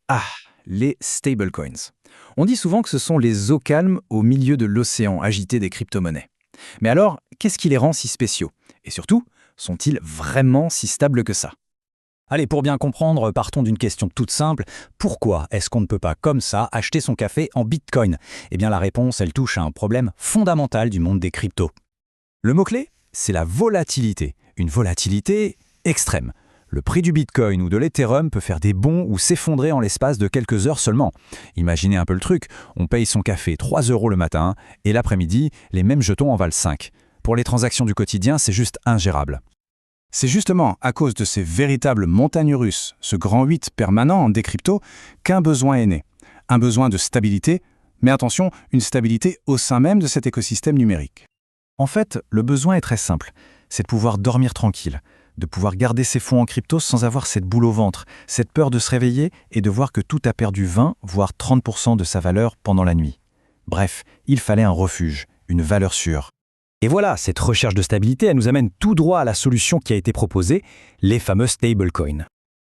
Ah, les stablecoins. On dit souvent que ce sont les eaux calmes au milieu de l'océan agité des crypto-monnaies. Mais alors, qu'est-ce qui les rend si spéciaux? Et surtout, sont-ils vraiment si stables que ça? Allez, pour bien comprendre, partons d'une question toute simple. Pourquoi est-ce qu'on ne peut pas, comme ça, acheter son café en Bitcoin? Eh bien, la réponse, elle touche à un problème fondamental du monde des cryptos. Le mot-clé, c'est la volatilité. Une volatilité extrême. Le prix du Bitcoin ou de l'Ethereum peut faire des bonds ou s'effondrer en l'espace de quelques heures seulement. Imaginez un peu le truc, on paye son café 3 € le matin, et l'après-midi, les mêmes jetons en valent 5. Pour les transactions du quotidien, c'est juste ingérable. C'est justement à cause de ces véritables montagnes russes, ce grand 8 permanent des cryptos, qu'un besoin est né. Un besoin de stabilité, mais attention, une stabilité au sein même de cet écosystème numérique. En fait, le besoin est très simple, c'est de pouvoir dormir tranquille, de pouvoir garder ses fonds en crypto sans avoir cette boule au ventre, cette peur de se réveiller et de voir que tout a perdu 20, voire 30% de sa valeur pendant la nuit. Bref, il fallait un refuge, une valeur sûre. Et voilà, cette recherche de stabilité, elle nous amène tout droit à la solution qui a été proposée, les fameux stablecoins.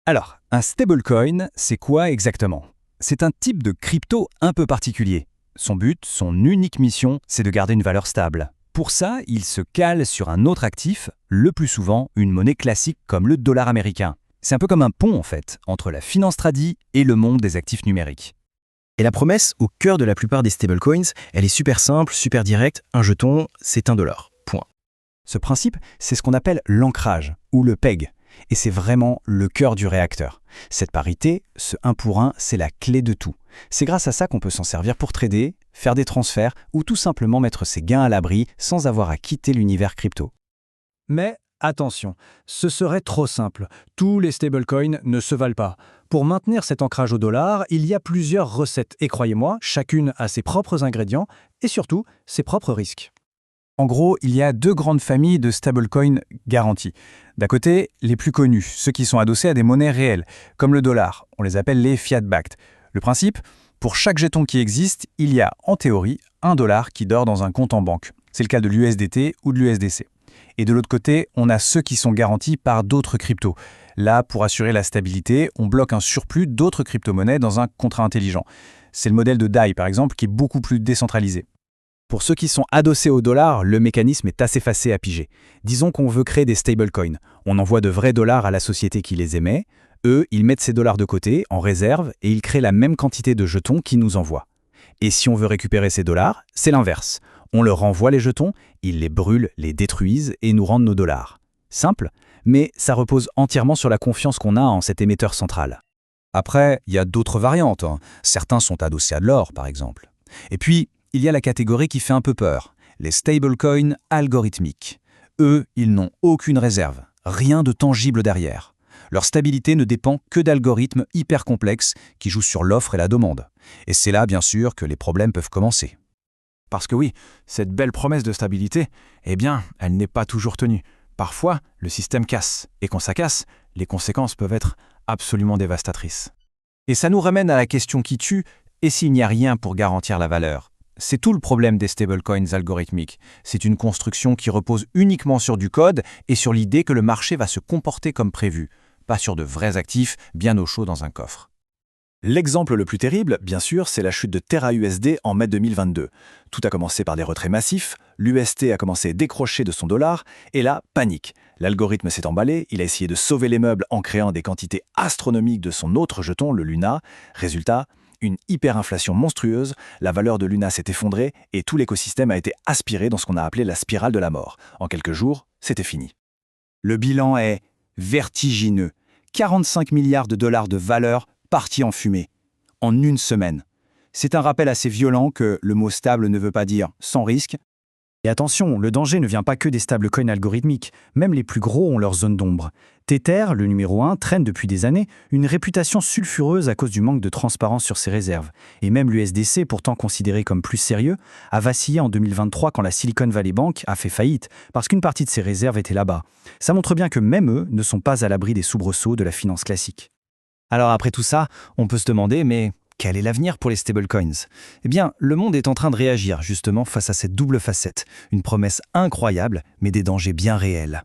Alors, un stablecoin, c'est quoi exactement? C'est un type de crypto un peu particulier. Son but, son unique mission, c'est de garder une valeur stable. Pour ça, il se cale sur un autre actif, le plus souvent une monnaie classique comme le dollar américain. C'est un peu comme un pont en fait, entre la finance tradie et le monde des actifs numériques. Et la promesse, au cœur de la plupart des stablecoins, elle est super simple, super directe. Un jeton, c'est $1. Point. Ce principe, c'est ce qu'on appelle l'ancrage, ou le PEG. Et c'est vraiment le cœur du réacteur. Cette parité, ce 1 pour 1, c'est la clé de tout. C'est grâce à ça qu'on peut s'en servir pour trader, faire des transferts ou tout simplement mettre ses gains à l'abri sans avoir à quitter l'univers crypto. Mais attention, ce serait trop simple. Tous les stablecoins ne se valent pas. Pour maintenir cet ancrage au dollar, il y a plusieurs recettes et croyez-moi, chacune a ses propres ingrédients et surtout ses propres risques. En gros, il y a deux grandes familles de stablecoins garantis. D'un côté, les plus connus, ceux qui sont adossés à des monnaies réelles, comme le dollar. On les appelle les fiat-backed. Le principe, pour chaque jeton qui existe, il y a, en théorie, $1 qui dort dans un compte en banque. C'est le cas de l'USDT ou de l'USDC. Et de l'autre côté, on a ceux qui sont garantis par d'autres cryptos. Là, pour assurer la stabilité, on bloque un surplus d'autres crypto-monnaies dans un contrat intelligent. C'est le modèle de DAI, par exemple, qui est beaucoup plus décentralisé. Pour ceux qui sont adossés au dollar, le mécanisme est assez facile à piger. Disons qu'on veut créer des stablecoins. On envoie de vrais dollars à la société qui les émet. Eux, ils mettent ces dollars de côté, en réserve, et ils créent la même quantité de jetons qu'ils nous envoient. Et si on veut récupérer ces dollars, c'est l'inverse. On leur renvoie les jetons, ils les brûlent, les détruisent et nous rendent nos dollars. Simple, mais ça repose entièrement sur la confiance qu'on a en cet émetteur central. Après, il y a d'autres variantes. Certains sont adossés à de l'or, par exemple. Et puis, il y a la catégorie qui fait un peu peur, les stablecoins algorithmiques. Eux, ils n'ont aucune réserve, rien de tangible derrière. Leur stabilité ne dépend que d'algorithmes hyper complexes qui jouent sur l'offre et la demande. Et c'est là, bien sûr, que les problèmes peuvent commencer. Parce que oui, cette belle promesse de stabilité, eh bien, elle n'est pas toujours tenue. Parfois, le système casse. Et quand ça casse, les conséquences peuvent être absolument dévastatrices. Et ça nous ramène à la question qui tue, et s'il n'y a rien pour garantir la valeur? C'est tout le problème des stablecoins algorithmiques. C'est une construction qui repose uniquement sur du code et sur l'idée que le marché va se comporter comme prévu, pas sur de vrais actifs bien au chaud dans un coffre. L'exemple le plus terrible, bien sûr, c'est la chute de TerraUSD en mai 2022. Tout a commencé par des retraits massifs, l'UST a commencé à décrocher de son dollar, et là, panique. L'algorithme s'est emballé, il a essayé de sauver les meubles en créant des quantités astronomiques de son autre jeton, le Luna. Résultat, une hyperinflation monstrueuse, la valeur de Luna s'est effondrée et tout l'écosystème a été aspiré dans ce qu'on a appelé la spirale de la mort. En quelques jours, c'était fini. Le bilan est vertigineux. 45 milliards de dollars de valeur partis en fumée, en une semaine. C'est un rappel assez violent que le mot stable ne veut pas dire sans risque. Et attention, le danger ne vient pas que des stablecoins algorithmiques, même les plus gros ont leur zone d'ombre. Tether, le numéro 1, traîne depuis des années une réputation sulfureuse à cause du manque de transparence sur ses réserves. Et même l'USDC, pourtant considéré comme plus sérieux, a vacillé en 2023 quand la Silicon Valley Bank a fait faillite, parce qu'une partie de ses réserves était là-bas. Ça montre bien que même eux ne sont pas à l'abri des soubresauts de la finance classique. Alors après tout ça, on peut se demander, mais quel est l'avenir pour les stablecoins? Eh bien, le monde est en train de réagir justement face à cette double facette, une promesse incroyable, mais des dangers bien réels.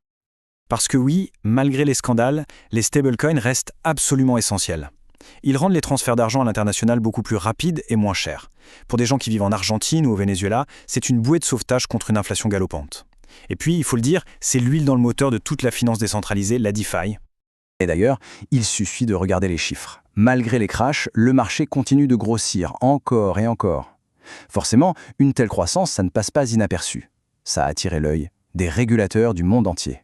Parce que oui, malgré les scandales, les stablecoins restent absolument essentiels. Ils rendent les transferts d'argent à l'international beaucoup plus rapides et moins chers. Pour des gens qui vivent en Argentine ou au Venezuela, c'est une bouée de sauvetage contre une inflation galopante. Et puis, il faut le dire, c'est l'huile dans le moteur de toute la finance décentralisée, la DeFi. Et d'ailleurs, il suffit de regarder les chiffres. Malgré les crashs, le marché continue de grossir encore et encore. Forcément, une telle croissance, ça ne passe pas inaperçu. Ça a attiré l'œil des régulateurs du monde entier.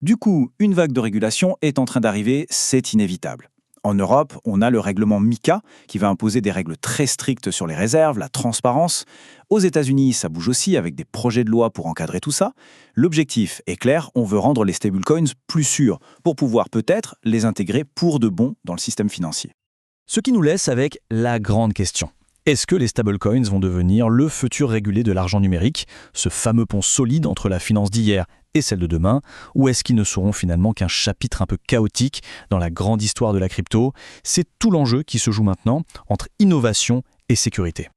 Du coup, une vague de régulation est en train d'arriver, c'est inévitable. En Europe, on a le règlement MiCA qui va imposer des règles très strictes sur les réserves, la transparence. Aux États-Unis, ça bouge aussi avec des projets de loi pour encadrer tout ça. L'objectif est clair, on veut rendre les stablecoins plus sûrs pour pouvoir peut-être les intégrer pour de bon dans le système financier. Ce qui nous laisse avec la grande question. Est-ce que les stablecoins vont devenir le futur régulé de l'argent numérique, ce fameux pont solide entre la finance d'hier et celle de demain, ou est-ce qu'ils ne seront finalement qu'un chapitre un peu chaotique dans la grande histoire de la crypto? C'est tout l'enjeu qui se joue maintenant entre innovation et sécurité.